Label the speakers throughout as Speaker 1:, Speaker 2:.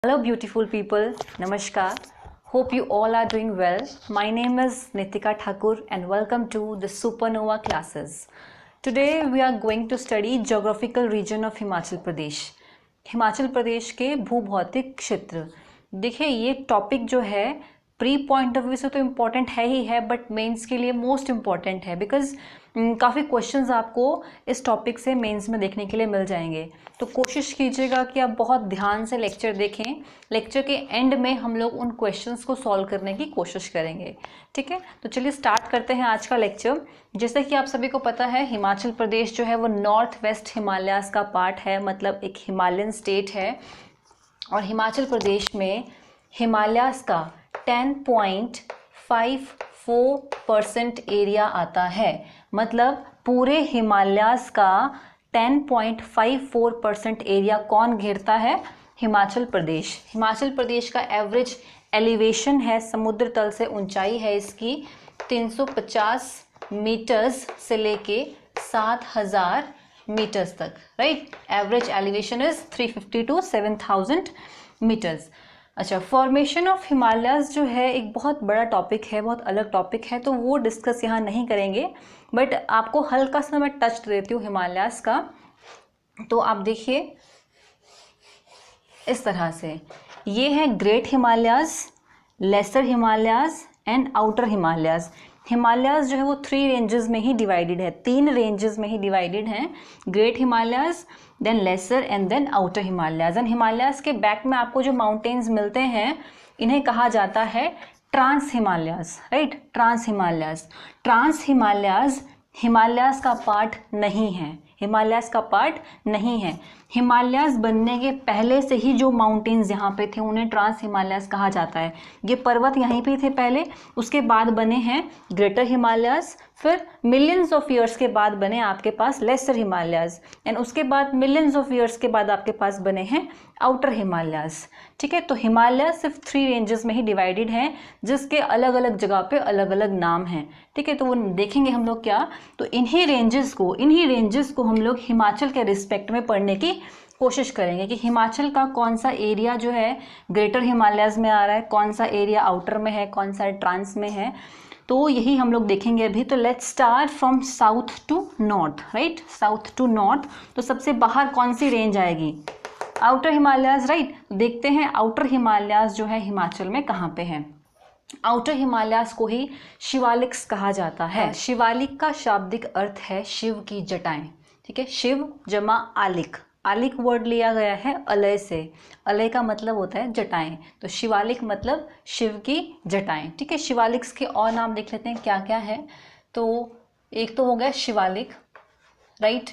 Speaker 1: Hello beautiful people, Namaskar. Hope you all are doing well. My name is Nitika Thakur and welcome to the Supernova classes. Today we are going to study geographical region of Himachal Pradesh. Himachal Pradesh के भूभौतिक क्षेत्र. देखिए ये topic जो है pre point of view से तो important है ही है, बट मेंस के लिए मोस्ट इम्पॉर्टेंट है बिकॉज काफ़ी क्वेश्चंस आपको इस टॉपिक से मेंस में देखने के लिए मिल जाएंगे. तो कोशिश कीजिएगा कि आप बहुत ध्यान से लेक्चर देखें. लेक्चर के एंड में हम लोग उन क्वेश्चंस को सॉल्व करने की कोशिश करेंगे. ठीक है, तो चलिए स्टार्ट करते हैं आज का लेक्चर. जैसे कि आप सभी को पता है हिमाचल प्रदेश जो है वो नॉर्थ वेस्ट हिमालयाज़ का पार्ट है, मतलब एक हिमालयन स्टेट है. और हिमाचल प्रदेश में हिमालयाज़ का 10.54% एरिया आता है. मतलब पूरे हिमालयाज़ का 10.54% एरिया कौन घेरता है? हिमाचल प्रदेश. हिमाचल प्रदेश का एवरेज एलिवेशन है, समुद्र तल से ऊंचाई है इसकी 350 मीटर्स से लेके 7000 मीटर्स तक. Right, average elevation is 350 to 7000 meters. अच्छा, फॉर्मेशन ऑफ हिमालयाज़ जो है एक बहुत बड़ा टॉपिक है, बहुत अलग टॉपिक है, तो वो डिस्कस यहाँ नहीं करेंगे, बट आपको हल्का सा मैं टच देती हूँ हिमालयाज़ का. तो आप देखिए इस तरह से ये है great Himalayas, lesser Himalayas and outer Himalayas. Himalayas जो है वो 3 रेंजेस में ही डिवाइडेड है, 3 रेंजेस में ही डिवाइडेड हैं. Great Himalayas, then lesser and then outer Himalayas. And Himalayas के बैक में आपको जो माउंटेन्स मिलते हैं इन्हें कहा जाता है trans Himalayas. Right, trans Himalayas. Trans Himalayas Himalayas का पार्ट नहीं है, हिमालयाज़ का पार्ट नहीं है. हिमालयाज़ बनने के पहले से ही जो माउंटेन्स यहाँ पे थे उन्हें ट्रांस हिमालयाज़ कहा जाता है. ये पर्वत यहीं पे थे पहले, उसके बाद बने हैं ग्रेटर हिमालयाज़, फिर मिलियंस ऑफ ईयर्स के बाद बने आपके पास लेसर हिमालयाज़, एंड उसके बाद मिलियंस ऑफ ईयर्स के बाद आपके पास बने हैं आउटर हिमालयाज़. ठीक है, तो हिमालय सिर्फ 3 रेंजेस में ही डिवाइडेड हैं, जिसके अलग अलग जगह पे अलग अलग नाम हैं. ठीक है, तो वो देखेंगे हम लोग क्या, तो इन्हीं रेंजेस को हम लोग हिमाचल के रिस्पेक्ट में पढ़ने की कोशिश करेंगे कि हिमाचल का कौन सा एरिया जो है ग्रेटर हिमालयाज़ में आ रहा है, कौन सा एरिया आउटर में है, कौन सा ट्रांस में है. तो यही हम लोग देखेंगे अभी. तो let's start from south to north. Right, south to north. तो सबसे बाहर कौन सी रेंज आएगी? आउटर हिमालयाज़. राइट, देखते हैं आउटर हिमालयाज़ जो है हिमाचल में कहाँ पे है. आउटर हिमालयाज़ को ही शिवालिक्स कहा जाता है. शिवालिक का शाब्दिक अर्थ है शिव की जटाएं. ठीक है, शिव जमा आलिक. आलिक वर्ड लिया गया है अलय से. अलय का मतलब होता है जटाएं, तो शिवालिक मतलब शिव की जटाएं. ठीक है, शिवालिक्स के और नाम देख लेते हैं क्या क्या है. तो एक तो हो गया शिवालिक. राइट,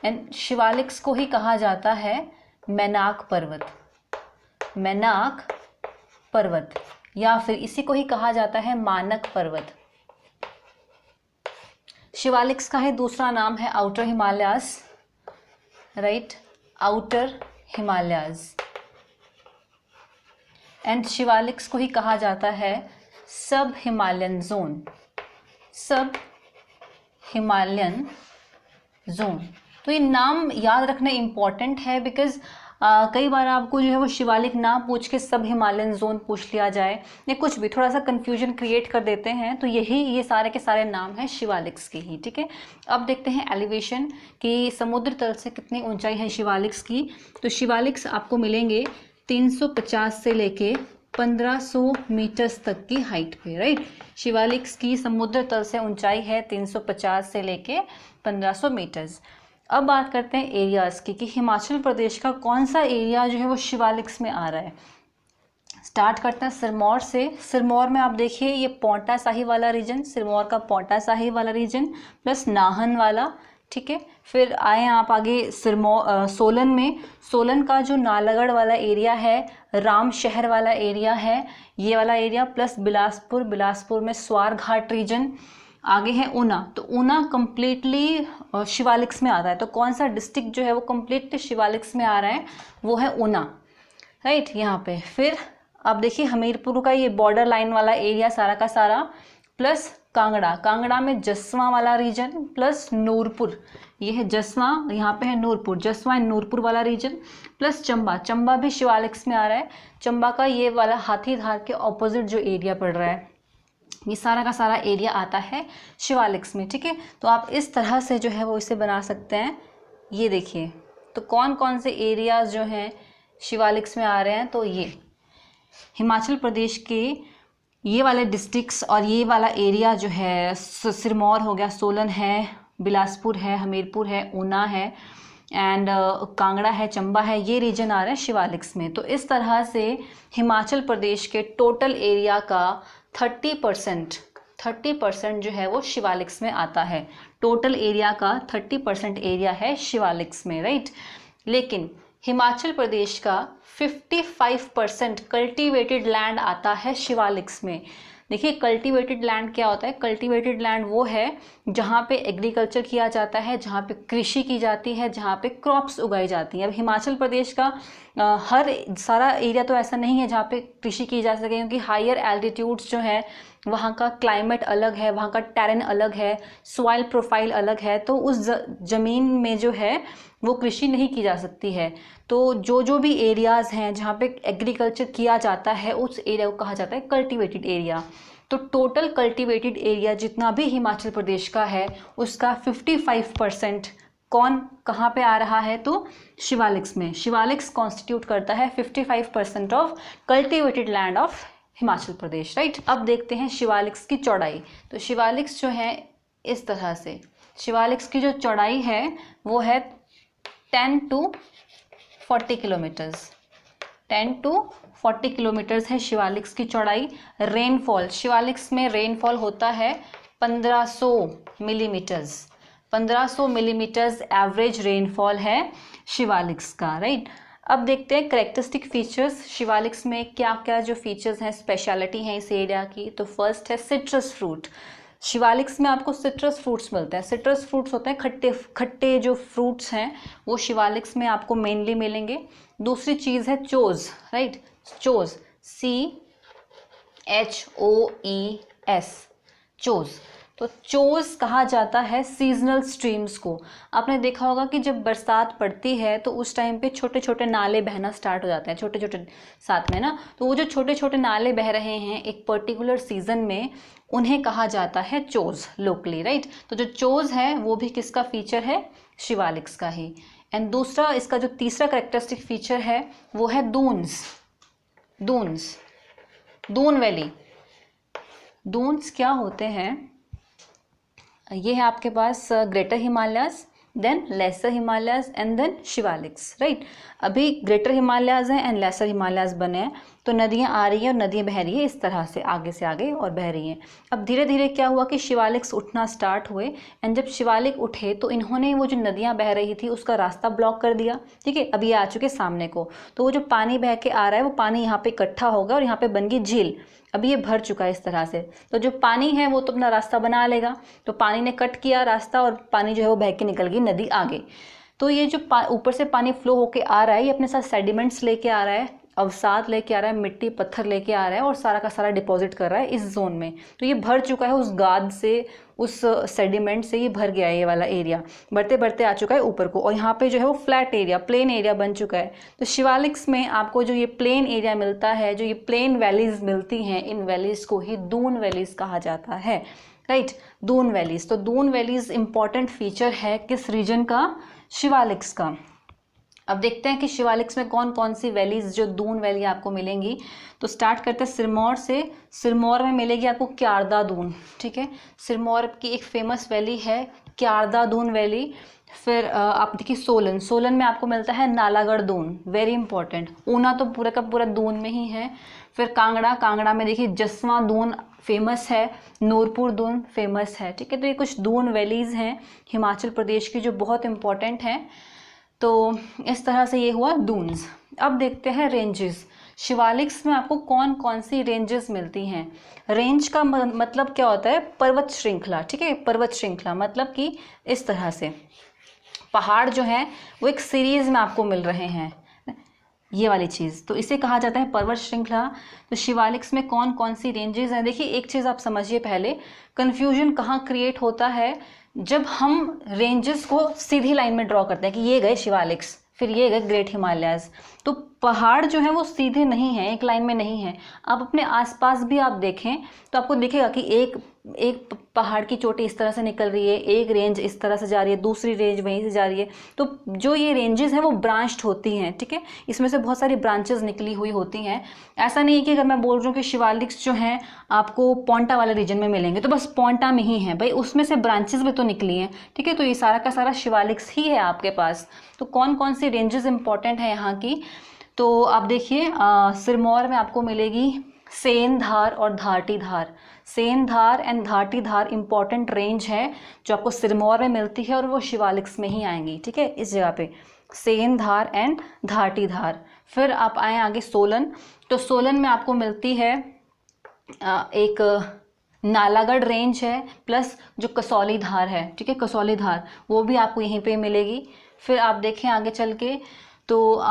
Speaker 1: एंड शिवालिक्स को ही कहा जाता है मैनाक पर्वत. मैनाक पर्वत, या फिर इसी को ही कहा जाता है मानक पर्वत. शिवालिक्स का ही दूसरा नाम है outer Himalayas. Right, outer Himalayas. And Shivaliks को ही कहा जाता है सब हिमालयन जोन. सब हिमालयन जोन. तो ये नाम याद रखना इम्पॉर्टेंट है बिकॉज कई बार आपको जो है वो शिवालिक ना पूछ के सब हिमालयन जोन पूछ लिया जाए या कुछ भी, थोड़ा सा कन्फ्यूजन क्रिएट कर देते हैं. तो ये सारे के सारे नाम हैं शिवालिक्स के ही. ठीक है, अब देखते हैं एलिवेशन कि समुद्र तल से कितनी ऊंचाई है शिवालिक्स की. तो शिवालिक्स आपको मिलेंगे 350 से लेके 1500 मीटर्स तक की हाइट पे. राइट, शिवालिक्स की समुद्र तल से ऊंचाई है 350 से लेके 1500 मीटर्स. अब बात करते हैं एरियाज़ की कि हिमाचल प्रदेश का कौन सा एरिया जो है वो शिवालिक्स में आ रहा है. स्टार्ट करते हैं सिरमौर से. सिरमौर में आप देखिए ये पोंटा साही वाला रीजन, सिरमौर का पोंटा साही वाला रीजन प्लस नाहन वाला. ठीक है, फिर आए आप आगे सोलन में. सोलन का जो नालागढ़ वाला एरिया है, राम शहर वाला एरिया है, ये वाला एरिया, प्लस बिलासपुर में स्वार घाट रीजन. आगे है ऊना. तो ऊना कम्प्लीटली शिवालिक्स में आता है. तो कौन सा डिस्ट्रिक्ट जो है वो कम्प्लीटली शिवालिक्स में आ रहा है, वो है ऊना. राइट, यहाँ पे फिर आप देखिए हमीरपुर का ये बॉर्डर लाइन वाला एरिया सारा का सारा, प्लस कांगड़ा, कांगड़ा में जसवां वाला रीजन प्लस नूरपुर, ये है जसवां, यहाँ पे है नूरपुर, जसवां एंड नूरपुर वाला रीजन प्लस चंबा, चंबा भी शिवालिक्स में आ रहा है। चंबा का ये वाला हाथीधार के ऑपोजिट जो एरिया पड़ रहा है, ये सारा का सारा एरिया आता है शिवालिक्स में। ठीक है, तो आप इस तरह से जो है वो इसे बना सकते हैं। ये देखिए, तो कौन कौन से एरियाज जो हैं शिवालिक्स में आ रहे हैं, तो ये हिमाचल प्रदेश के ये वाले डिस्ट्रिक्ट्स और ये वाला एरिया जो है, सिरमौर हो गया, सोलन है, बिलासपुर है, हमीरपुर है, ऊना है एंड कांगड़ा है, चंबा है, ये रीजन आ रहा है शिवालिक्स में। तो इस तरह से हिमाचल प्रदेश के टोटल एरिया का 30% जो है वो शिवालिक्स में आता है। टोटल एरिया का 30% एरिया है शिवालिक्स में, राइट। लेकिन हिमाचल प्रदेश का 55% कल्टीवेटेड लैंड आता है शिवालिक्स में। देखिए, कल्टीवेटेड लैंड क्या होता है? कल्टीवेटेड लैंड वो है जहाँ पे एग्रीकल्चर किया जाता है, जहाँ पे कृषि की जाती है, जहाँ पे क्रॉप्स उगाई जाती हैं। अब हिमाचल प्रदेश का हर सारा एरिया तो ऐसा नहीं है जहाँ पे कृषि की जा सके, क्योंकि हायर एल्टीट्यूड्स जो है वहाँ का क्लाइमेट अलग है, वहाँ का टेरेन अलग है, सॉइल प्रोफाइल अलग है, तो उस ज़मीन में जो है वो कृषि नहीं की जा सकती है। तो जो भी एरियाज़ हैं जहाँ पे एग्रीकल्चर किया जाता है, उस एरिया को कहा जाता है कल्टीवेटेड एरिया। तो टोटल कल्टीवेटेड एरिया जितना भी हिमाचल प्रदेश का है, उसका 55% कहाँ पे आ रहा है? तो शिवालिक्स में। शिवालिक्स कॉन्स्टिट्यूट करता है 55% of cultivated land of Himachal Pradesh, right. अब देखते हैं शिवालिक्स की चौड़ाई। तो शिवालिक्स जो है इस तरह से, शिवालिक्स की जो चौड़ाई है वो है 10 to 40 किलोमीटर्स। 10 to 40 किलोमीटर्स है शिवालिक्स की चौड़ाई। रेनफॉल, शिवालिक्स में रेनफॉल होता है 1500 मिलीमीटर्स। 1500 मिलीमीटर्स एवरेज रेनफॉल है शिवालिक्स का, राइट। अब देखते हैं करेक्टरिस्टिक फीचर्स। शिवालिक्स में क्या क्या जो फीचर्स हैं, स्पेशलिटी हैं इस एरिया की। तो फर्स्ट है सिट्रस फ्रूट। शिवालिक्स में आपको सिट्रस फ्रूट्स मिलते हैं। सिट्रस फ्रूट्स होते हैं खट्टे खट्टे जो फ्रूट्स हैं, वो शिवालिक्स में आपको मेनली मिलेंगे। दूसरी चीज़ है chose, right. Chose, CHOES, chose. तो चोज़ कहा जाता है सीजनल स्ट्रीम्स को। आपने देखा होगा कि जब बरसात पड़ती है तो उस टाइम पे छोटे छोटे नाले बहना स्टार्ट हो जाते हैं, छोटे छोटे साथ में ना। तो वो जो छोटे छोटे नाले बह रहे हैं एक पर्टिकुलर सीजन में, उन्हें कहा जाता है चोज़ लोकली, राइट। तो जो चोज़ है वो भी किसका फीचर है? शिवालिक्स का ही। एंड दूसरा, इसका जो तीसरा करेक्टरिस्टिक फीचर है वो है दून्स। दून्स, दून वैली। दून्स क्या होते हैं? ये है आपके पास greater Himalayas, then lesser Himalayas and then Shivaliks, right. अभी ग्रेटर हिमालयाज हैं एंड लेसर हिमालयाज बने हैं, तो नदियाँ आ रही हैं और नदियाँ बह रही है इस तरह से आगे से आगे और बह रही हैं। अब धीरे धीरे क्या हुआ कि शिवालिक्स उठना स्टार्ट हुए, एंड जब शिवालिक उठे तो इन्होंने वो जो नदियाँ बह रही थी उसका रास्ता ब्लॉक कर दिया, ठीक है। अब ये आ चुके सामने को, तो वो जो पानी बह के आ रहा है वो पानी यहाँ पे इकट्ठा होगा और यहाँ पे बन गई झील। अब ये भर चुका है इस तरह से, तो जो पानी है वो तो अपना रास्ता बना लेगा। तो पानी ने कट किया रास्ता और पानी जो है वो बह के निकल गई नदी आगे। तो ये जो ऊपर से पानी फ्लो होके आ रहा है, ये अपने साथ सेडिमेंट्स लेके आ रहा है, अवसाद लेके आ रहा है, मिट्टी पत्थर लेके आ रहा है और सारा का सारा डिपॉजिट कर रहा है इस जोन में। तो ये भर चुका है उस गाद से, उस सेडिमेंट से ये भर गया है। ये वाला एरिया बढ़ते बढ़ते आ चुका है ऊपर को, और यहाँ पे जो है वो फ्लैट एरिया, प्लेन एरिया बन चुका है। तो शिवालिक्स में आपको जो ये प्लेन एरिया मिलता है, जो ये प्लेन वैलीज मिलती हैं, इन वैलीज को ही दून वैलीज कहा जाता है, राइट। दून वैलीज। तो दून वैलीज इंपॉर्टेंट फीचर है किस रीजन का? शिवालिक्स का। अब देखते हैं कि शिवालिक्स में कौन कौन सी वैलीज जो दून वैली आपको मिलेंगी। तो स्टार्ट करते हैं सिरमौर से। सिरमौर में मिलेगी आपको क्यारदा दून, ठीक है। सिरमौर की एक फेमस वैली है क्यारदा दून वैली। फिर आप देखिए सोलन, सोलन में आपको मिलता है नालागढ़ दून, वेरी इंपॉर्टेंट। ऊना तो पूरा का पूरा दून में ही है। फिर कांगड़ा, कांगड़ा में देखिए जसवां दून फेमस है, नूरपुर दून फेमस है, ठीक है। तो ये कुछ दून वैलीज हैं हिमाचल प्रदेश की जो बहुत इंपॉर्टेंट हैं। तो इस तरह से ये हुआ दून्स। अब देखते हैं रेंजेस। शिवालिक्स में आपको कौन कौन सी रेंजेस मिलती हैं? रेंज का मतलब क्या होता है? पर्वत श्रृंखला, ठीक है। पर्वत श्रृंखला मतलब कि इस तरह से पहाड़ जो है वो एक सीरीज में आपको मिल रहे हैं। ये वाली चीज़, तो इसे कहा जाता है पर्वत श्रृंखला। तो शिवालिक्स में कौन कौन सी रेंजेस हैं? देखिए एक चीज़ आप समझिए, पहले कन्फ्यूजन कहाँ क्रिएट होता है, जब हम रेंजेस को सीधी लाइन में ड्रॉ करते हैं कि ये गए शिवालिक्स, फिर ये गए ग्रेट हिमालयाज़। तो पहाड़ जो है वो सीधे नहीं है, एक लाइन में नहीं है। आप अपने आसपास भी आप देखें तो आपको दिखेगा कि एक पहाड़ की चोटी इस तरह से निकल रही है, एक रेंज इस तरह से जा रही है, दूसरी रेंज वहीं से जा रही है। तो जो ये रेंजेस हैं वो ब्रांच्ड होती हैं, ठीक है, इसमें से बहुत सारी ब्रांचेस निकली हुई होती हैं। ऐसा नहीं है कि अगर मैं बोल रही हूँ कि शिवालिक्स जो हैं आपको पोंटा वाले रीजन में मिलेंगे तो बस पोंटा में ही है, भाई उसमें से ब्रांचेस भी तो निकली हैं, ठीक है। तो ये सारा का सारा शिवालिक्स ही है आपके पास। तो कौन कौन सी रेंजेस इंपॉर्टेंट है यहाँ की, तो आप देखिए सिरमौर में आपको मिलेगी सेंधार और धाटीधार। सेंधार एंड धाटीधार इंपॉर्टेंट रेंज है जो आपको सिरमौर में मिलती है और वो शिवालिक्स में ही आएंगी, ठीक है, इस जगह पे सेंधार एंड धाटीधार। फिर आप आए आगे सोलन, तो सोलन में आपको मिलती है एक नालागढ़ रेंज है प्लस जो कसौली धार है, ठीक है, कसौली धार वो भी आपको यहीं पे मिलेगी। फिर आप देखें आगे चल के तो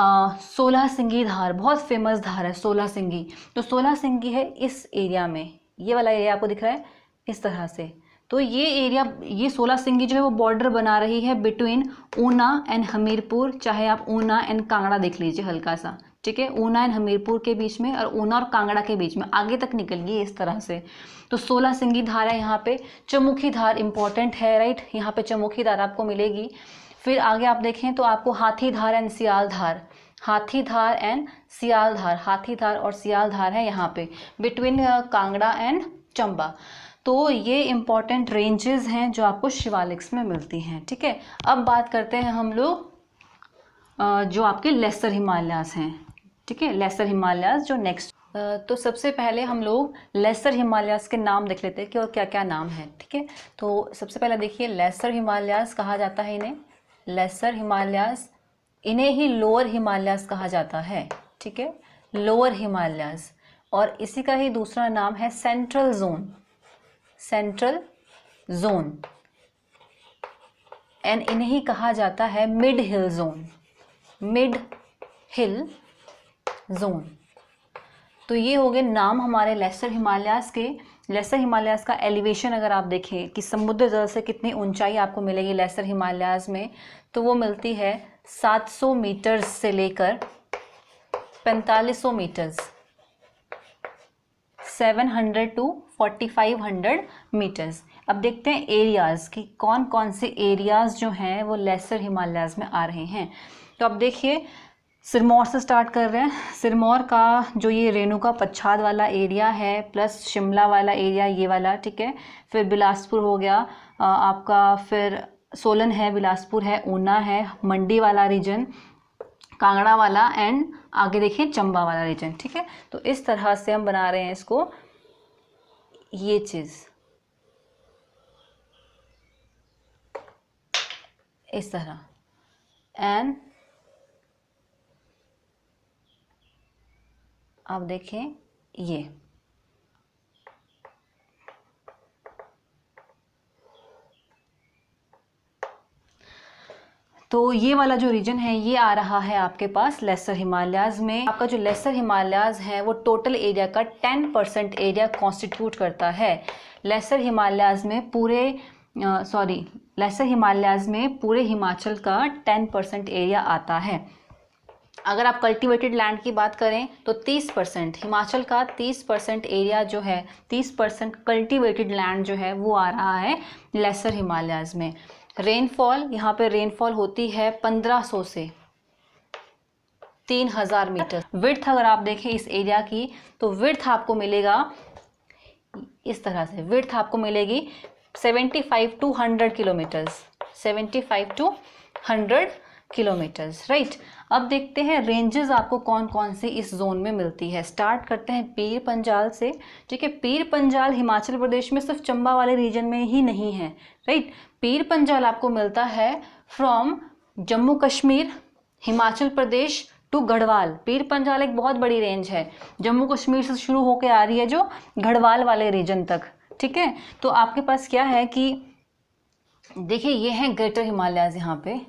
Speaker 1: 16 सिंगी धार, बहुत फेमस धार है 16 सिंगी। तो 16 सिंगी है इस एरिया में, ये वाला एरिया आपको दिख रहा है इस तरह से। तो ये एरिया, ये 16 सिंगी जो है वो बॉर्डर बना रही है बिटवीन ऊना एंड हमीरपुर, चाहे आप ऊना एंड कांगड़ा देख लीजिए हल्का सा, ठीक है, ऊना एंड हमीरपुर के बीच में और ऊना और कांगड़ा के बीच में आगे तक निकल गई इस तरह से। तो 16 सिंगी धार है यहाँ पे। चमुखी धार इंपॉर्टेंट है, राइट, यहाँ पे चमुखी धार आपको मिलेगी। फिर आगे आप देखें तो आपको हाथी धार एंड सियाल धार, हाथी धार एंड सियाल धार, हाथी धार और सियाल धार है यहाँ पे बिटवीन कांगड़ा एंड चंबा। तो ये इंपॉर्टेंट रेंजेस हैं जो आपको शिवालिक्स में मिलती हैं, ठीक है। अब बात करते हैं हम लोग जो आपके लेसर हिमालयाज हैं, ठीक है, लेसर हिमालयाज जो नेक्स्ट। तो सबसे पहले हम लोग लेसर हिमालयाज के नाम देख लेते हैं कि और क्या क्या नाम है, ठीक है। तो सबसे पहले देखिए लेसर हिमालयाज कहा जाता है इन्हें, लेसर हिमालयाज, इन्हें ही लोअर हिमालयाज कहा जाता है, ठीक है, लोअर हिमालयाज। और इसी का ही दूसरा नाम है central zone, central zone. And इन्हें ही कहा जाता है मिड हिल जोन, मिड हिल जोन। तो ये हो गए नाम हमारे लेसर हिमालयाज के। लेसर हिमालयाज का एलिवेशन अगर आप देखें कि समुद्र जल से कितनी ऊंचाई आपको मिलेगी लेसर हिमालयाज में, तो वो मिलती है 700 मीटर्स से लेकर 4500 मीटर्स, 700 to 4500 मीटर्स। अब देखते हैं एरियाज कि कौन कौन से एरियाज जो हैं वो लेसर हिमालयाज में आ रहे हैं। तो अब देखिए सिरमौर से स्टार्ट कर रहे हैं। सिरमौर का जो ये रेणुका पच्छाद वाला एरिया है प्लस शिमला वाला एरिया ये वाला, ठीक है। फिर बिलासपुर हो गया आपका, फिर सोलन है, बिलासपुर है, ऊना है, मंडी वाला रीजन, कांगड़ा वाला एंड आगे देखिए चंबा वाला रीजन, ठीक है। तो इस तरह से हम बना रहे हैं इसको, ये चीज़ इस तरह। एंड आप देखें ये, तो ये वाला जो रीजन है ये आ रहा है आपके पास लेसर हिमालयाज में। आपका जो लेसर हिमालयाज है वो टोटल एरिया का 10% एरिया कॉन्स्टिट्यूट करता है। लेसर हिमालयाज में पूरे लेसर हिमालयाज में पूरे हिमाचल का 10% एरिया आता है। अगर आप कल्टीवेटेड लैंड की बात करें तो 30%, हिमाचल का 30% एरिया जो है, 30% कल्टीवेटेड लैंड जो है वो आ रहा है लेसर हिमालयाज में। रेनफॉल, यहाँ पे रेनफॉल होती है 1500 से 3000 मीटर। विड्थ अगर आप देखें इस एरिया की तो विड्थ आपको मिलेगा इस तरह से, विड्थ आपको मिलेगी 75 to 100 kilometres, 75 to 100 kilometres, right. अब देखते हैं रेंजेस आपको कौन कौन से इस जोन में मिलती है। स्टार्ट करते हैं पीर पंजाल से, ठीक है। पीर पंजाल हिमाचल प्रदेश में सिर्फ चंबा वाले रीजन में ही नहीं है, राइट। पीर पंजाल आपको मिलता है फ्रॉम जम्मू कश्मीर, हिमाचल प्रदेश टू गढ़वाल। पीर पंजाल एक बहुत बड़ी रेंज है, जम्मू कश्मीर से शुरू होकर आ रही है जो गढ़वाल वाले रीजन तक, ठीक है। तो आपके पास क्या है कि देखिए ये है ग्रेटर हिमालयाज, यहाँ पे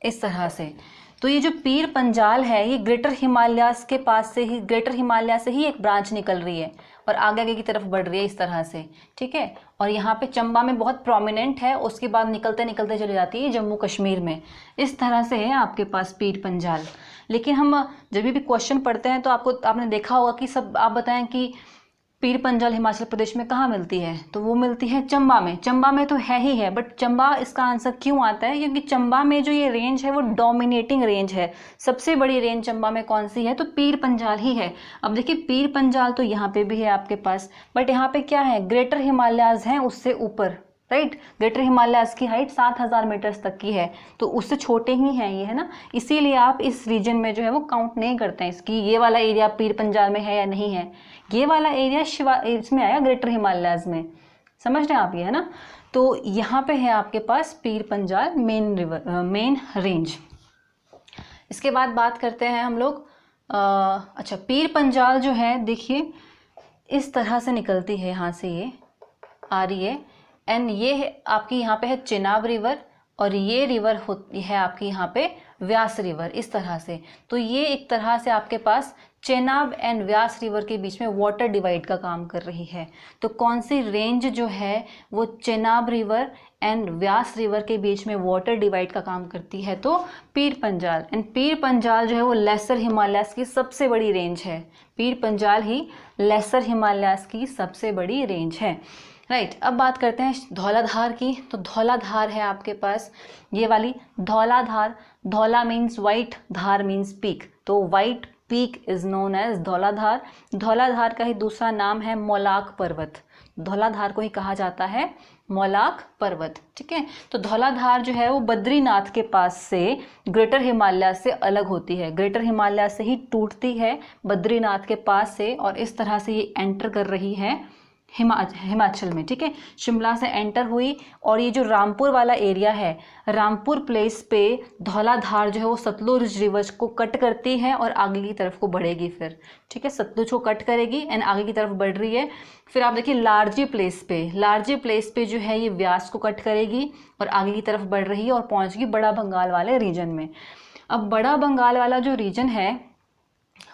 Speaker 1: इस तरह से। तो ये जो पीर पंजाल है ये ग्रेटर हिमालयाज के पास से ही, ग्रेटर हिमालय से ही एक ब्रांच निकल रही है और आगे आगे की तरफ बढ़ रही है इस तरह से, ठीक है। और यहाँ पे चंबा में बहुत प्रोमिनेंट है, उसके बाद निकलते निकलते चली जाती है जम्मू कश्मीर में। इस तरह से है आपके पास पीर पंजाल। लेकिन हम जब भी क्वेश्चन पढ़ते हैं तो आपने देखा होगा कि सब आप बताएं कि पीर पंजाल हिमाचल प्रदेश में कहाँ मिलती है, तो वो मिलती है चंबा में। चंबा में तो है ही है, बट चंबा इसका आंसर क्यों आता है, क्योंकि चंबा में जो ये रेंज है वो डोमिनेटिंग रेंज है। सबसे बड़ी रेंज चंबा में कौन सी है, तो पीर पंजाल ही है। अब देखिए पीर पंजाल तो यहाँ पे भी है आपके पास, बट यहाँ पे क्या है, ग्रेटर हिमालयाज हैं उससे ऊपर, राइट। ग्रेटर हिमालयाज की हाइट 7000 मीटर्स तक की है, तो उससे छोटे ही हैं ये, है ना। इसीलिए आप इस रीजन में जो है वो काउंट नहीं करते हैं इसकी, ये वाला एरिया पीर पंजाल में है या नहीं है। ये वाला एरिया इसमें आया ग्रेटर हिमालयाज में, समझ रहे हैं आप ये, है ना। तो यहाँ पे है आपके पास पीर पंजाल मेन रेंज। इसके बाद बात करते हैं हम लोग, अच्छा पीर पंजाल जो है देखिए इस तरह से निकलती है, यहाँ से ये आ रही है, एंड ये है आपकी यहाँ पे है चेनाब रिवर, और ये रिवर होती है आपकी यहाँ पे व्यास रिवर, इस तरह से। तो ये एक तरह से आपके पास चेनाब एंड व्यास रिवर के बीच में वाटर डिवाइड का काम कर रही है। तो कौन सी रेंज जो है वो Chenab river and Vyas river के बीच में वाटर डिवाइड का काम करती है, तो पीर पंजाल। एंड पीर पंजाल जो है वो लेसर हिमालयाज की सबसे बड़ी रेंज है। पीर पंजाल ही लेसर हिमालयाज की सबसे बड़ी रेंज है, राइट। अब बात करते हैं धौलाधार की। तो धौलाधार है आपके पास ये वाली धौलाधार। धौला मीन्स वाइट, धार मीन्स पीक, तो white peak is known as Dhauladhar. Dhauladhar का ही दूसरा नाम है मौलाक पर्वत। धौलाधार को ही कहा जाता है मौलाक पर्वत, ठीक है। तो धौलाधार जो है वो बद्रीनाथ के पास से ग्रेटर हिमालय से अलग होती है, ग्रेटर हिमालय से ही टूटती है बद्रीनाथ के पास से, और इस तरह से ये एंटर कर रही है हिमाचल में, ठीक है। शिमला से एंटर हुई, और ये जो रामपुर वाला एरिया है, रामपुर प्लेस पे धौलाधार जो है वो सतलुज रिवर को कट करती है और आगे की तरफ को बढ़ेगी फिर, ठीक है। सतलुज को कट करेगी एंड आगे की तरफ बढ़ रही है। फिर आप देखिए लारजी प्लेस पे जो है ये व्यास को कट करेगी और आगे की तरफ बढ़ रही है और पहुंचेगी बड़ा बंगाल वाले रीजन में। अब बड़ा बंगाल वाला जो रीजन है,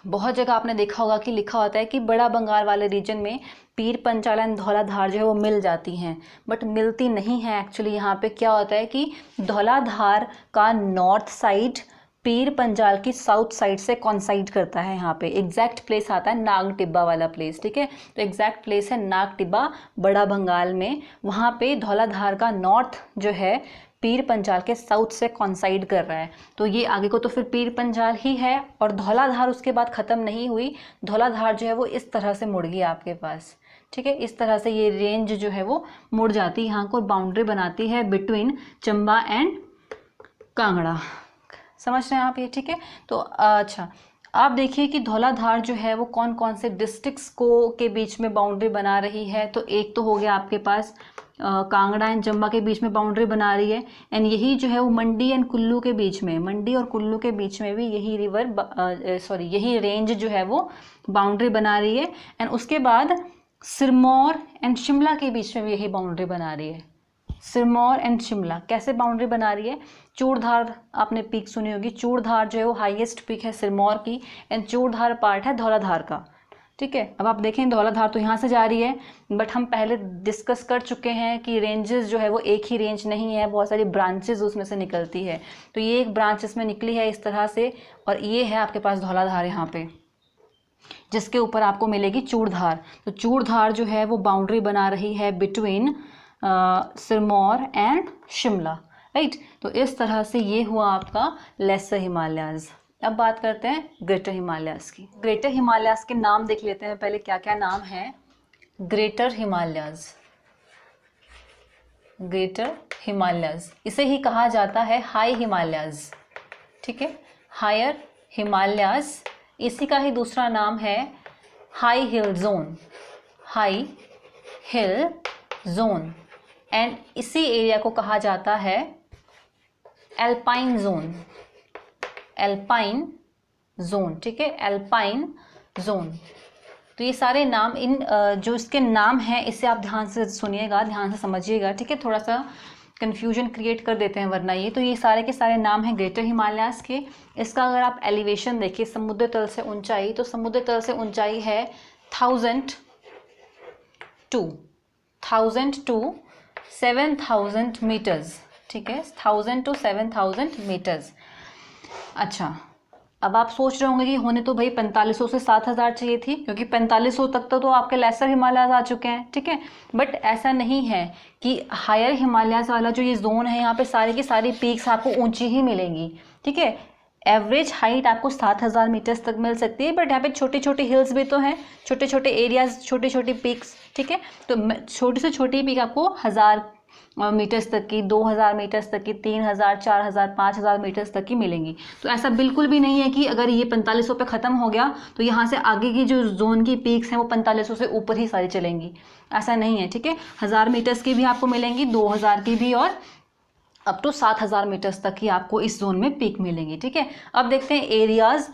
Speaker 1: बहुत जगह आपने देखा होगा कि लिखा होता है कि बड़ा बंगाल वाले रीजन में पीर पंजाल एंड धौलाधार जो है वो मिल जाती हैं, बट मिलती नहीं है एक्चुअली। यहाँ पे क्या होता है कि धौलाधार का नॉर्थ साइड पीर पंजाल की साउथ साइड से कॉन्साइड करता है। यहाँ पे एग्जैक्ट प्लेस आता है नाग टिब्बा वाला प्लेस, ठीक है। तो एग्जैक्ट प्लेस है नाग टिब्बा बड़ा बंगाल में, वहाँ पे धौलाधार का नॉर्थ जो है पीर पंजाल के साउथ से कॉन्साइड कर रहा है। तो ये आगे को तो फिर पीर पंजाल ही है, और धौलाधार उसके बाद ख़त्म नहीं हुई। धौलाधार जो है वो इस तरह से मुड़ गई आपके पास, ठीक है। इस तरह से ये रेंज जो है वो मुड़ जाती है, यहाँ को बाउंड्री बनाती है बिटवीन चंबा एंड कांगड़ा, समझ रहे हैं आप ये, ठीक है। तो अच्छा आप देखिए कि धौलाधार जो है वो कौन कौन से डिस्ट्रिक्ट्स को के बीच में बाउंड्री बना रही है। तो एक तो हो गया आपके पास कांगड़ा एंड चंबा के बीच में बाउंड्री बना रही है, एंड यही जो है वो मंडी एंड कुल्लू के बीच में, मंडी और कुल्लू के बीच में भी यही यही रेंज जो है वो बाउंड्री बना रही है। एंड उसके बाद सिरमौर एंड शिमला के बीच में भी यही बाउंड्री बना रही है। सिरमौर एंड शिमला कैसे बाउंड्री बना रही है, चूड़धार आपने पीक सुनी होगी, चूड़धार जो है वो हाईएस्ट पीक है सिरमौर की, एंड चूड़धार पार्ट है धौलाधार का, ठीक है। अब आप देखें धौलाधार तो यहाँ से जा रही है, बट हम पहले डिस्कस कर चुके हैं कि रेंजेस जो है वो एक ही रेंज नहीं है, बहुत सारी ब्रांचेस उसमें से निकलती है। तो ये एक ब्रांच इसमें निकली है इस तरह से, और ये है आपके पास धौलाधार यहाँ पे, जिसके ऊपर आपको मिलेगी चूड़धार। तो चूड़धार जो है वो बाउंड्री बना रही है between Sirmaur and Shimla, right. तो इस तरह से ये हुआ आपका लेसर हिमालयाज। अब बात करते हैं ग्रेटर हिमालयाज की। ग्रेटर हिमालयाज के नाम देख लेते हैं पहले, क्या क्या नाम है। ग्रेटर हिमालयाज, ग्रेटर हिमालयाज, इसे ही कहा जाता है हाई हिमालयाज, ठीक है, हायर हिमालयाज। इसी का ही दूसरा नाम है high heel zone, high heel zone, and इसी एरिया को कहा जाता है एल्पाइन जोन, एल्पाइन जोन, ठीक है, एल्पाइन जोन। तो ये सारे नाम, इन जो इसके नाम हैं इसे आप ध्यान से सुनिएगा, ध्यान से समझिएगा, ठीक है। थोड़ा सा कन्फ्यूजन क्रिएट कर देते हैं वरना ये। तो ये सारे के सारे नाम हैं ग्रेटर हिमालयाज़ के। इसका अगर आप एलिवेशन देखिए समुद्र तल से ऊंचाई, तो समुद्र तल से ऊंचाई है 1000 to 7000 मीटर्स, ठीक है, 1000 to 7000 मीटर्स। अच्छा, अब आप सोच रहे होंगे कि होने तो भाई 4500 से 7000 चाहिए थी, क्योंकि 4500 तक तो आपके लेसर हिमालयाज आ चुके हैं, ठीक है। बट ऐसा नहीं है कि हायर हिमालयाज वाला जो ये जोन है यहाँ पे सारी की सारी पीक्स आपको ऊंची ही मिलेंगी, ठीक है। एवरेज हाइट आपको 7000 मीटर्स तक मिल सकती है, बट यहाँ पे छोटी छोटी हिल्स भी तो हैं, छोटे छोटे एरियाज, छोटी छोटी पीक्स, ठीक है। तो छोटी से छोटी पीक आपको 1000 मीटर्स तक की, 2000 मीटर्स तक की, 3000, 4000, 5000 मीटर्स तक की मिलेंगी। तो ऐसा बिल्कुल भी नहीं है कि अगर ये 4500 पे ख़त्म हो गया तो यहाँ से आगे की जो जोन की पीक्स हैं वो 4500 से ऊपर ही सारी चलेंगी, ऐसा नहीं है, ठीक है। 1000 मीटर्स की भी आपको मिलेंगी, 2000 की भी, और अप टू 7000 मीटर्स तक ही आपको इस जोन में पीक मिलेंगी, ठीक है। अब देखते हैं एरियाज़,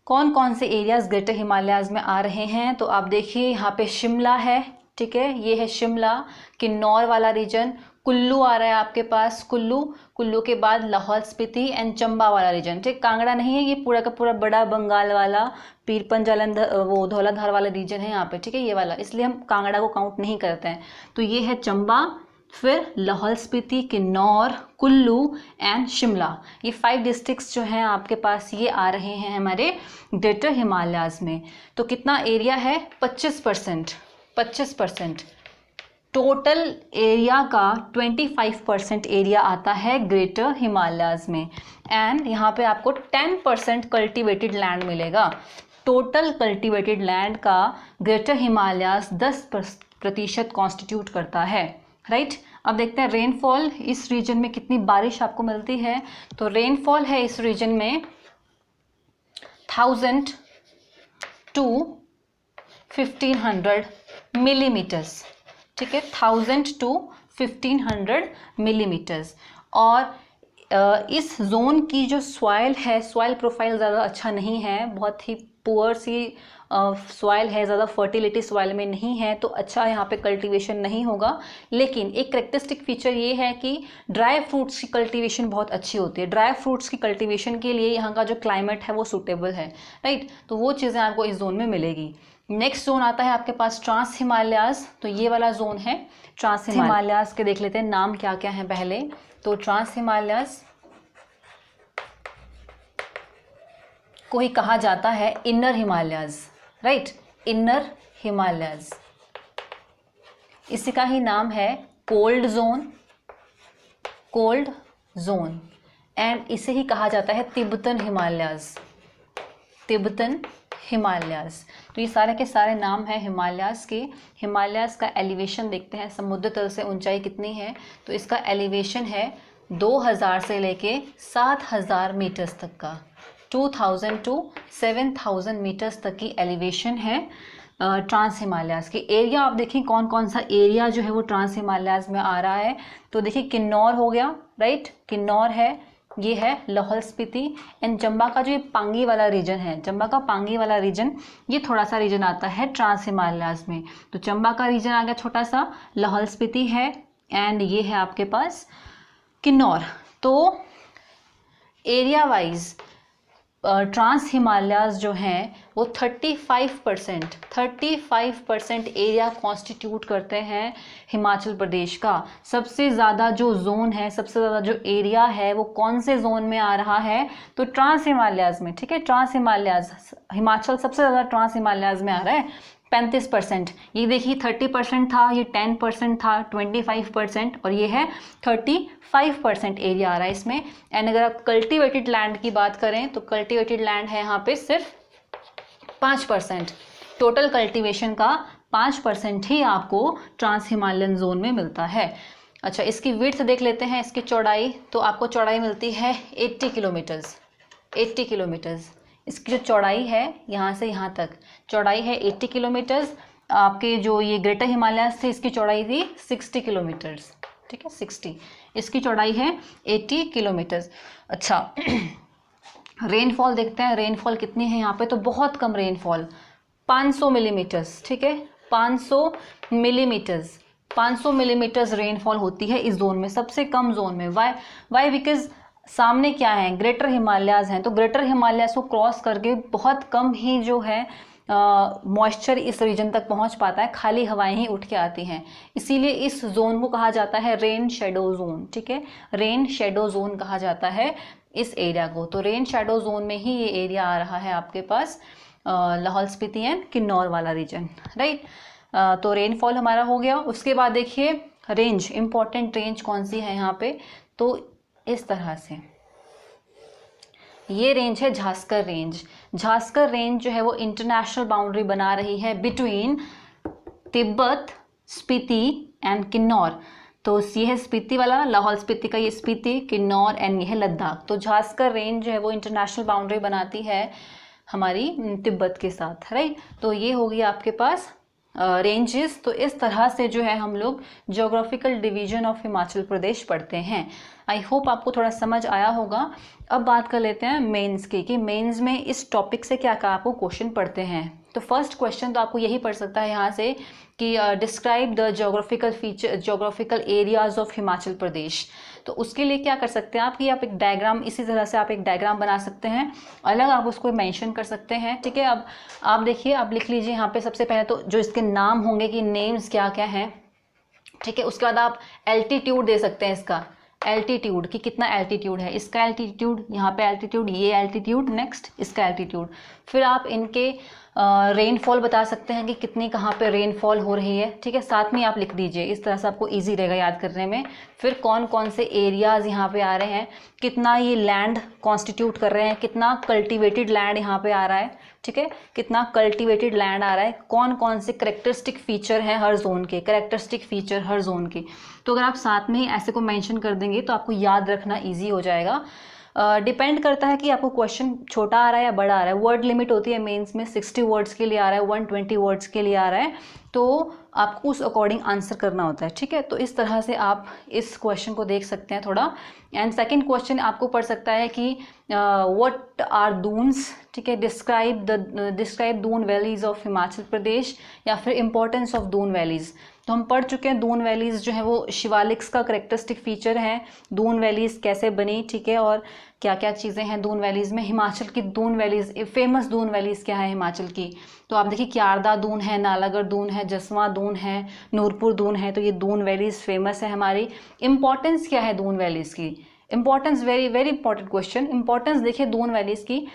Speaker 1: कौन कौन से एरियाज़ ग्रेटर हिमालयाज़ में आ रहे हैं। तो आप देखिए यहाँ पे शिमला है, ठीक है, ये है शिमला, किन्नौर वाला रीजन, कुल्लू आ रहा है आपके पास, कुल्लू के बाद लाहौल स्पीति एंड चंबा वाला रीजन, ठीक। कांगड़ा नहीं है, ये पूरा का पूरा बड़ा बंगाल वाला पीरपंज जालंधर वो धौलाधार वाला रीजन है यहाँ पे, ठीक है, ये वाला, इसलिए हम कांगड़ा को काउंट नहीं करते हैं। तो ये है चंबा, फिर लाहौल स्पीति, किन्नौर, कुल्लू एंड शिमला, ये 5 डिस्ट्रिक्ट्स जो हैं आपके पास ये आ रहे हैं हमारे ग्रेटर हिमालयाज़ में। तो कितना एरिया है, 25%। टोटल एरिया का 25% एरिया आता है ग्रेटर हिमालयाज़ में, एंड यहाँ पे आपको 10% कल्टिवेटेड लैंड मिलेगा। टोटल कल्टिवेटेड लैंड का ग्रेटर हिमालयाज़ 10% कॉन्स्टिट्यूट करता है, राइट। अब देखते हैं रेनफॉल, इस रीजन में कितनी बारिश आपको मिलती है। तो रेनफॉल है इस रीजन में 1000 to 1500 मिलीमीटर्स, ठीक है, 1000 to 1500 मिलीमीटर्स। और इस जोन की जो सॉइल है, सॉइल प्रोफाइल ज़्यादा अच्छा नहीं है, बहुत ही पुअर सी सॉइल है, ज़्यादा फर्टिलिटी सॉइल में नहीं है, तो अच्छा यहाँ पे कल्टीवेशन नहीं होगा। लेकिन एक करेक्टरिस्टिक फीचर ये है कि ड्राई फ्रूट्स की कल्टीवेशन बहुत अच्छी होती है। ड्राई फ्रूट्स की कल्टीवेशन के लिए यहाँ का जो क्लाइमेट है वो सूटेबल है, राइट। तो वो चीज़ें आपको इस जोन में मिलेगी। नेक्स्ट जोन आता है आपके पास ट्रांस हिमालयाज़, तो ये वाला जोन है ट्रांस हिमालयाज़ के। देख लेते हैं नाम क्या क्या है पहले। तो ट्रांस हिमालयाज़ को ही कहा जाता है inner Himalayas, right, inner Himalayas. इसी का ही नाम है कोल्ड जोन, एंड इसे ही कहा जाता है तिब्बतन हिमालयाज़। तो ये सारे के सारे नाम हैं हिमालयाज़ के। हिमालयाज़ का एलिवेशन देखते हैं, समुद्र तल से ऊंचाई कितनी है। तो इसका एलिवेशन है 2000 से लेके 7000 मीटर्स तक का, 2000 to 7000 मीटर्स तक की एलिवेशन है ट्रांस हिमालयाज़ की। एरिया आप देखिए कौन कौन सा एरिया जो है वो ट्रांस हिमालयाज़ में आ रहा है। तो देखिए किन्नौर हो गया, राइट, किन्नौर है, ये है लाहौल स्पीति एंड चंबा का जो ये पांगी वाला रीजन है, चंबा का पांगी वाला रीजन, ये थोड़ा सा रीजन आता है ट्रांस हिमालयाज़ में। तो चंबा का रीजन आ गया छोटा सा, लाहौल स्पीति है, एंड ये है आपके पास किन्नौर। तो एरिया वाइज ट्रांस हिमालयाज़ जो हैं वो 35% एरिया कॉन्स्टिट्यूट करते हैं हिमाचल प्रदेश का। सबसे ज़्यादा जो जोन है, सबसे ज़्यादा जो एरिया है वो कौन से जोन में आ रहा है, तो ट्रांस हिमालयाज़ में, ठीक है। ट्रांस हिमालयाज़, हिमाचल सबसे ज़्यादा ट्रांस हिमालयाज़ में आ रहा है 35%। ये देखिए 30% था, ये 10% था, 25%, और ये है 35% एरिया आ रहा है इसमें। एंड अगर आप कल्टीवेटेड लैंड की बात करें तो कल्टीवेटेड लैंड है यहाँ पे सिर्फ 5%। टोटल कल्टीवेशन का 5% ही आपको ट्रांस हिमालयन जोन में मिलता है। अच्छा, इसकी विड्थ देख लेते हैं, इसकी चौड़ाई। तो आपको चौड़ाई मिलती है 80 किलोमीटर्स। इसकी जो चौड़ाई है यहाँ से यहाँ तक चौड़ाई है 80 किलोमीटर्स। आपके जो ये ग्रेटर हिमालयाज़ थे इसकी चौड़ाई थी 60 किलोमीटर्स, ठीक है, 60। इसकी चौड़ाई है 80 किलोमीटर्स। अच्छा, रेनफॉल देखते हैं, रेनफॉल कितनी है यहाँ पे। तो बहुत कम रेनफॉल, 500 मिलीमीटर्स, ठीक है, 500 मिलीमीटर्स। 500 मिलीमीटर्स रेनफॉल होती है इस जोन में, सबसे कम जोन में। वाई बिकॉज सामने क्या है, ग्रेटर हिमालयाज हैं, तो ग्रेटर हिमालयाज को क्रॉस करके बहुत कम ही जो है मॉइस्चर इस रीजन तक पहुंच पाता है, खाली हवाएं ही उठ के आती हैं, इसीलिए इस जोन को कहा जाता है रेन शेडो जोन। ठीक है, रेन शेडो जोन कहा जाता है इस एरिया को। तो रेन शेडो जोन में ही ये एरिया आ रहा है आपके पास, लाहौल स्पीति एंड किन्नौर वाला रीजन, राइट। तो रेनफॉल हमारा हो गया। उसके बाद देखिए रेंज, इंपॉर्टेंट रेंज कौन सी है यहाँ पे, तो इस तरह से ये रेंज है झास्कर रेंज। झास्कर रेंज जो है वो इंटरनेशनल बाउंड्री बना रही है बिटवीन तिब्बत, स्पीति एंड किन्नौर। तो ये है स्पीति वाला, लाहौल स्पीति का ये स्पीति, किन्नौर एंड ये है लद्दाख। तो झास्कर रेंज जो है वो इंटरनेशनल बाउंड्री बनाती है हमारी तिब्बत के साथ, राइट। तो ये होगी आपके पास रेंजेस। तो इस तरह से जो है हम लोग ज्योग्राफिकल डिवीजन ऑफ हिमाचल प्रदेश पढ़ते हैं। आई होप आपको थोड़ा समझ आया होगा। अब बात कर लेते हैं मेंस की, कि मेंस में इस टॉपिक से क्या क्या आपको क्वेश्चन पढ़ते हैं। तो फर्स्ट क्वेश्चन तो आपको यही पढ़ सकता है यहाँ से कि describe the geographical feature, geographical areas of Himachal Pradesh. तो उसके लिए क्या कर सकते हैं आप कि आप एक डायग्राम, इसी तरह से आप एक डायग्राम बना सकते हैं, अलग आप उसको मेंशन कर सकते हैं। ठीक है, अब आप देखिए, आप लिख लीजिए यहाँ पे सबसे पहले तो जो इसके नाम होंगे कि नेम्स क्या क्या हैं। ठीक है, उसके बाद आप एल्टीट्यूड दे सकते हैं, इसका एल्टीट्यूड कि कितना एल्टीट्यूड है, इसका एल्टीट्यूड, यहाँ पे एल्टीट्यूड, ये एल्टीट्यूड, नेक्स्ट इसका एल्टीट्यूड। फिर आप इनके रेनफॉल बता सकते हैं कि कितनी कहाँ पे रेनफॉल हो रही है। ठीक है, साथ में आप लिख दीजिए, इस तरह से आपको इजी रहेगा याद करने में। फिर कौन कौन से एरियाज यहाँ पे आ रहे हैं, कितना ये लैंड कॉन्स्टिट्यूट कर रहे हैं, कितना कल्टिवेटेड लैंड यहाँ पे आ रहा है। ठीक है, कितना कल्टिवेटेड लैंड आ रहा है, कौन कौन से करेक्टरिस्टिक फीचर हैं हर जोन के, करेक्टरिस्टिक फीचर हर जोन के। तो अगर आप साथ में ही ऐसे को मेंशन कर देंगे तो आपको याद रखना ईजी हो जाएगा। डिपेंड करता है कि आपको क्वेश्चन छोटा आ रहा है या बड़ा आ रहा है। वर्ड लिमिट होती है मेंस में, 60 वर्ड्स के लिए आ रहा है, 120 वर्ड्स के लिए आ रहा है, तो आपको उस अकॉर्डिंग आंसर करना होता है। ठीक है, तो इस तरह से आप इस क्वेश्चन को देख सकते हैं थोड़ा। एंड सेकंड क्वेश्चन आपको पढ़ सकता है कि व्हाट आर दून्स। ठीक है, describe Doon valleys of Himachal Pradesh, या फिर इंपॉर्टेंस ऑफ दून वैलीज। तो हम पढ़ चुके हैं दून वैलीज जो है वो शिवालिक्स का करेक्टरिस्टिक फीचर है, दून वैलीज कैसे बनी। ठीक है, और क्या क्या चीज़ें हैं दून वैलीज में। हिमाचल की Doon valleys, famous Doon valleys क्या है हिमाचल की, तो आप देखिए क्यारदा दून है, नालागढ़ दून है, जसवां दून है, नूरपुर दून है। तो ये दून वैलीज फेमस है हमारी। इंपॉर्टेंस क्या है दून वैलीज की, importance, very very important question. Importance देखिए दून वैलीज की,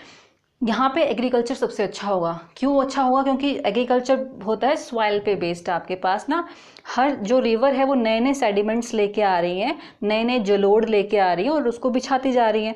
Speaker 1: यहाँ पे एग्रीकल्चर सबसे अच्छा होगा। क्यों अच्छा होगा, क्योंकि एग्रीकल्चर होता है सॉइल पे बेस्ड। आपके पास ना हर जो रिवर है वो नए नए सेडिमेंट्स लेके आ रही हैं, नए नए जलोढ़ लेके आ रही हैं और उसको बिछाती जा रही हैं।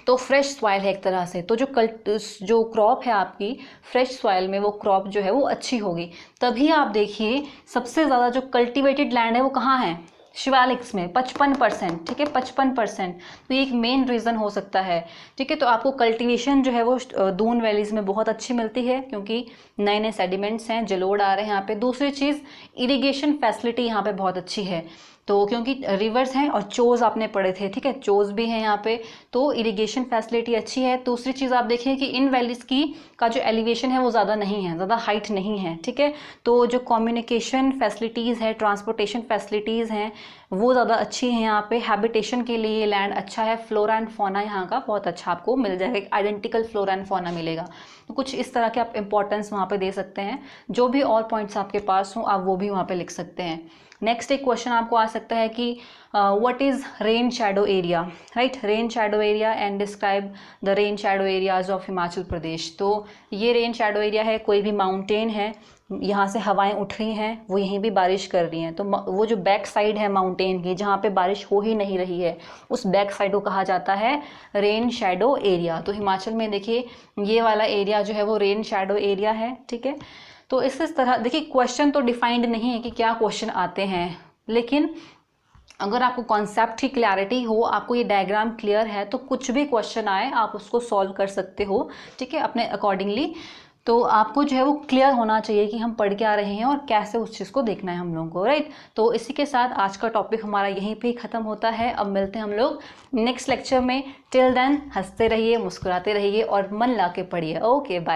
Speaker 1: तो फ्रेश सॉइल है एक तरह से, तो जो क्रॉप है आपकी फ्रेश सॉइल में, वो क्रॉप जो है वो अच्छी होगी। तभी आप देखिए सबसे ज़्यादा जो कल्टिवेटेड लैंड है वो कहाँ है, शिवालिक्स में, 55%। ठीक है, 55%। तो ये एक मेन रीज़न हो सकता है। ठीक है, तो आपको कल्टीवेशन जो है वो दून वैलीज़ में बहुत अच्छी मिलती है, क्योंकि नए नए सेडिमेंट्स हैं, जलोढ़ आ रहे हैं यहाँ पे। दूसरी चीज़, इरिगेशन फैसिलिटी यहाँ पे बहुत अच्छी है, तो क्योंकि रिवर्स हैं और चोज आपने पढ़े थे। ठीक है, चोज भी हैं यहाँ पे, तो इरिगेशन फैसिलिटी अच्छी है। दूसरी चीज़ आप देखिए कि इन वैलीज़ की का जो एलिवेशन है वो ज़्यादा नहीं है, ज़्यादा हाइट नहीं है। ठीक है, तो जो कम्युनिकेशन फैसिलिटीज़ है, ट्रांसपोर्टेशन फैसिलिटीज़ हैं, वो ज़्यादा अच्छी है यहाँ पे। हैबिटेशन के लिए ये लैंड अच्छा है। फ्लोरा एंड फौना यहाँ का बहुत अच्छा आपको मिल जाएगा, एक आइडेंटिकल फ्लोरा एंड फौना मिलेगा। तो कुछ इस तरह के आप इंपॉर्टेंस वहाँ पे दे सकते हैं। जो भी और पॉइंट्स आपके पास हों आप वो भी वहाँ पे लिख सकते हैं। नेक्स्ट एक क्वेश्चन आपको आ सकता है कि what is rain shadow area, right. Rain shadow area and describe the rain shadow areas of Himachal Pradesh. तो ये रेन शैडो एरिया है, कोई भी माउंटेन है, यहाँ से हवाएं उठ रही हैं, वो यहीं भी बारिश कर रही हैं, तो वो जो बैक साइड है माउंटेन की, जहाँ पे बारिश हो ही नहीं रही है, उस बैक साइड को कहा जाता है रेन शैडो एरिया। तो हिमाचल में देखिए ये वाला एरिया जो है वो रेन शैडो एरिया है। ठीक है, तो इस तरह देखिए क्वेश्चन तो डिफाइंड नहीं है कि क्या क्वेश्चन आते हैं, लेकिन अगर आपको कॉन्सेप्ट की क्लैरिटी हो, आपको ये डायग्राम क्लियर है, तो कुछ भी क्वेश्चन आए आप उसको सॉल्व कर सकते हो। ठीक है, अपने अकॉर्डिंगली। तो आपको जो है वो क्लियर होना चाहिए कि हम पढ़ के आ रहे हैं और कैसे उस चीज़ को देखना है हम लोगों को, राइट। तो इसी के साथ आज का टॉपिक हमारा यहीं पे ही ख़त्म होता है। अब मिलते हैं हम लोग नेक्स्ट लेक्चर में। टिल देन हंसते रहिए, मुस्कुराते रहिए और मन ला के पढ़िए। Okay, bye.